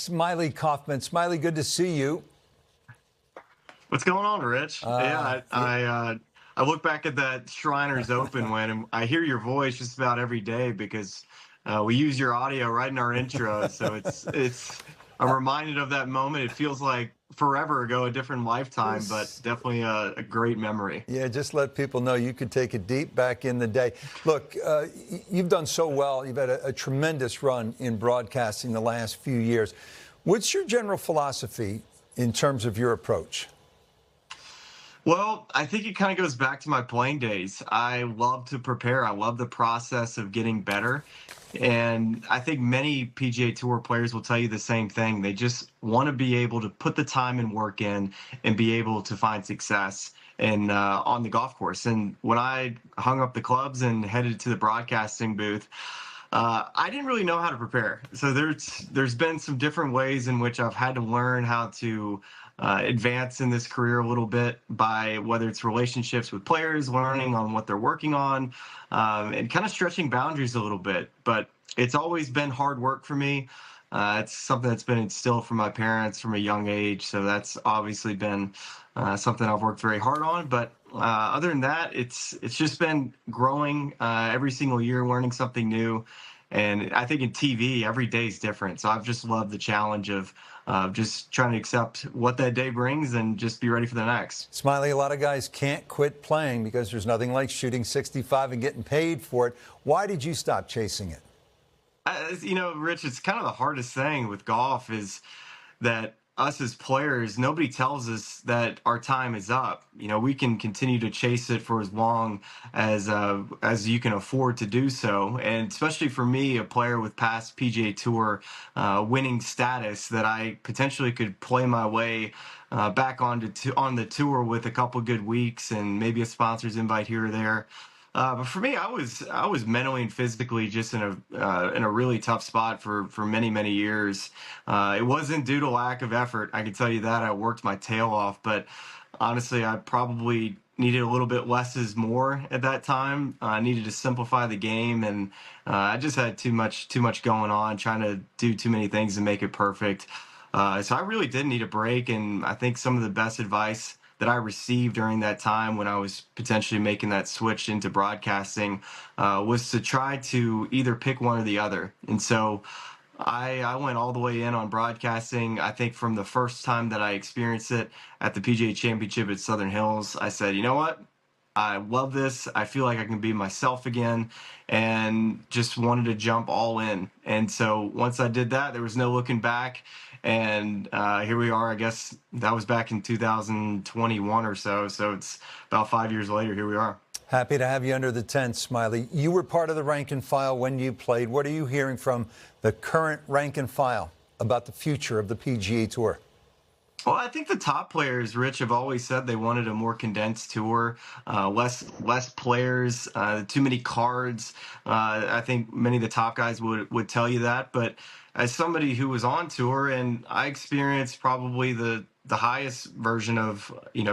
Smylie Kaufman. Smylie, good to see you. What's going on, Rich? I look back at that Shriners Open win, and I hear your voice just about every day because we use your audio right in our intro. So I'm reminded of that moment. It feels like forever ago, a different lifetime, but definitely a great memory. Yeah, just let people know you could take it deep back in the day. Look, you've done so well. You've had a tremendous run in broadcasting the last few years. What's your general philosophy in terms of your approach? Well, I think it kind of goes back to my playing days. I love to prepare. I love the process of getting better. And I think many PGA Tour players will tell you the same thing. They just want to be able to put the time and work in and be able to find success on the golf course. And when I hung up the clubs and headed to the broadcasting booth, I didn't really know how to prepare. So there's been some different ways in which I've had to learn how to advance in this career a little bit by whether it's relationships with players, learning on what they're working on, and kind of stretching boundaries a little bit. But it's always been hard work for me. It's something that's been instilled from my parents from a young age. So that's obviously been something I've worked very hard on. But other than that, it's just been growing every single year, learning something new. And I think in TV, every day is different. So I've just loved the challenge of just trying to accept what that day brings and just be ready for the next. Smylie, a lot of guys can't quit playing because there's nothing like shooting 65 and getting paid for it. Why did you stop chasing it? Rich, it's kind of the hardest thing with golf is that us as players, nobody tells us that our time is up. We can continue to chase it for as long as you can afford to do so. And especially for me, a player with past PGA Tour winning status, that I potentially could play my way back on the tour with a couple good weeks and maybe a sponsor's invite here or there. But for me, I was mentally and physically just in a really tough spot for many years. It wasn't due to lack of effort. I can tell you that. I worked my tail off, but honestly, I probably needed a little bit less is more at that time. I needed to simplify the game, and I just had too much going on, trying to do too many things to make it perfect. So I really did need a break, and I think some of the best advice that I received during that time when I was potentially making that switch into broadcasting was to try to either pick one or the other. And so I went all the way in on broadcasting. I think from the first time that I experienced it at the PGA Championship at Southern Hills, I said, you know what? I love this. I feel like I can be myself again, and just wanted to jump all in. And so once I did that, there was no looking back. And here we are. I guess that was back in 2021 or so. So it's about 5 years later. Here we are. Happy to have you under the tent, Smylie. You were part of the rank and file when you played. What are you hearing from the current rank and file about the future of the PGA Tour? Well, I think the top players, Rich, have always said they wanted a more condensed tour, less players, too many cards. I think many of the top guys would tell you that. But as somebody who was on tour, and I experienced probably the highest version of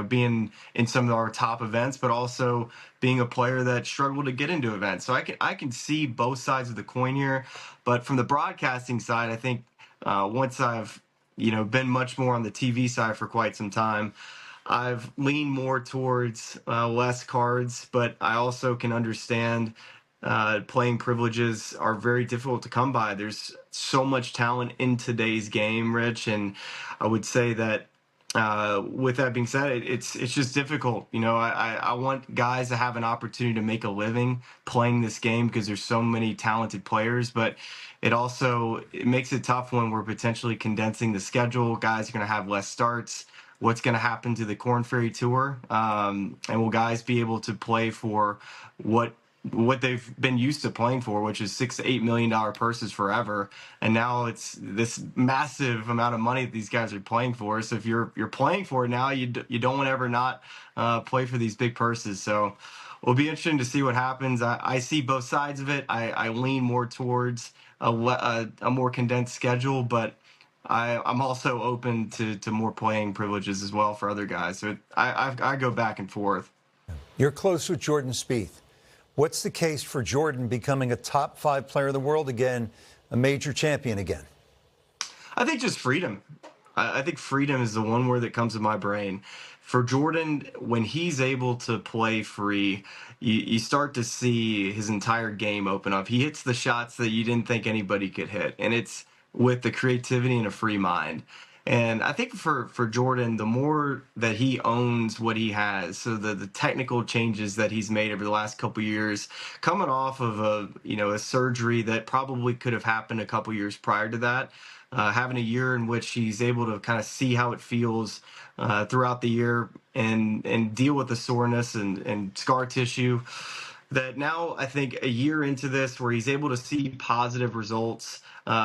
being in some of our top events, but also being a player that struggled to get into events. So I can see both sides of the coin here. But from the broadcasting side, I think once I've been much more on the TV side for quite some time, I've leaned more towards less cards, but I also can understand playing privileges are very difficult to come by. There's so much talent in today's game, Rich, and I would say that with that being said, it's just difficult. I want guys to have an opportunity to make a living playing this game because there's so many talented players, but it makes it tough when we're potentially condensing the schedule. Guys are going to have less starts. What's going to happen to the Korn Ferry Tour? And will guys be able to play for what they've been used to playing for, which is $6 to $8 million purses forever, and now it's this massive amount of money that these guys are playing for. So if you're playing for it now, you don't want to ever not play for these big purses. So it'll be interesting to see what happens. I see both sides of it. I lean more towards a more condensed schedule, but I'm also open to more playing privileges as well for other guys. So I go back and forth. You're close with Jordan Spieth. What's the case for Jordan becoming a top 5 player in the world again, a major champion again? I think just freedom. I think freedom is the one word that comes to my brain. For Jordan, when he's able to play free, you start to see his entire game open up. He hits the shots that you didn't think anybody could hit, and it's with the creativity and a free mind. And I think for Jordan, the more that he owns what he has, so the technical changes that he's made over the last couple years, coming off of a surgery that probably could have happened a couple years prior to that, having a year in which he's able to kind of see how it feels throughout the year and deal with the soreness and scar tissue. That now I think a year into this, where he's able to see positive results,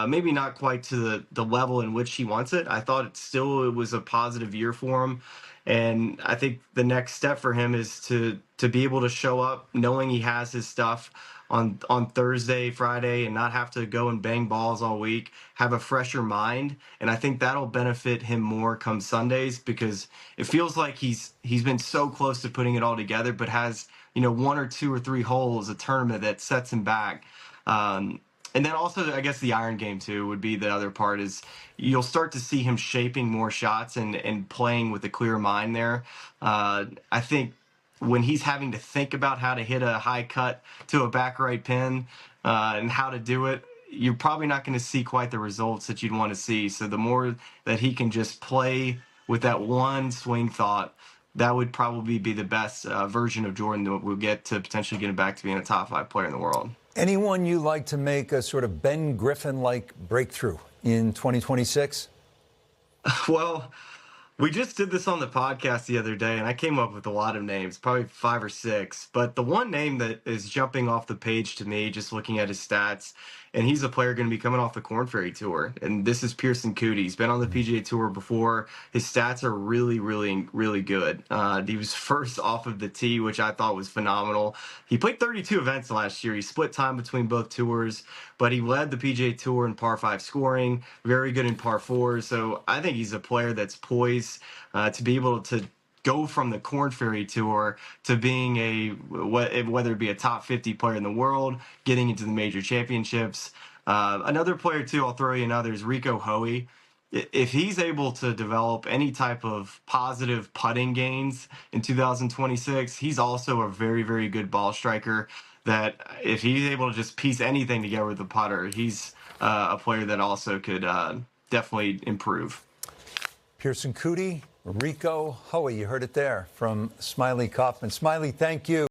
maybe not quite to the level in which he wants it. I thought it was a positive year for him. And I think the next step for him is to be able to show up knowing he has his stuff on Thursday, Friday, and not have to go and bang balls all week, have a fresher mind. And I think that'll benefit him more come Sundays, because it feels like he's been so close to putting it all together, but has, one or two or three holes, a tournament that sets him back. And then also, I guess the iron game too would be the other part, is you'll start to see him shaping more shots and playing with a clear mind there. I think when he's having to think about how to hit a high cut to a back right pin and how to do it, you're probably not going to see quite the results that you'd want to see. So the more that he can just play with that one swing thought, that would probably be the best version of Jordan that we'll get to potentially getting back to being a top 5 player in the world. Anyone you like to make a sort of Ben Griffin-like breakthrough in 2026? Well, we just did this on the podcast the other day, and I came up with a lot of names, probably 5 or 6. But the one name that is jumping off the page to me, just looking at his stats, and he's a player going to be coming off the Korn Ferry Tour, and this is Pearson Coody. He's been on the PGA Tour before. His stats are really, really, really good. He was first off of the tee, which I thought was phenomenal. He played 32 events last year. He split time between both tours, but he led the PGA Tour in par 5 scoring, very good in par 4s. So I think he's a player that's poised to be able to go from the Korn Ferry Tour to being whether it be a top 50 player in the world, getting into the major championships. Another player too, I'll throw you another, is Rico Hoey. If he's able to develop any type of positive putting gains in 2026, he's also a very, very good ball striker. That if he's able to just piece anything together with the putter, he's a player that also could definitely improve. Pearson Coody, Rico Hoey, you heard it there from Smylie Kaufman. Smylie, thank you.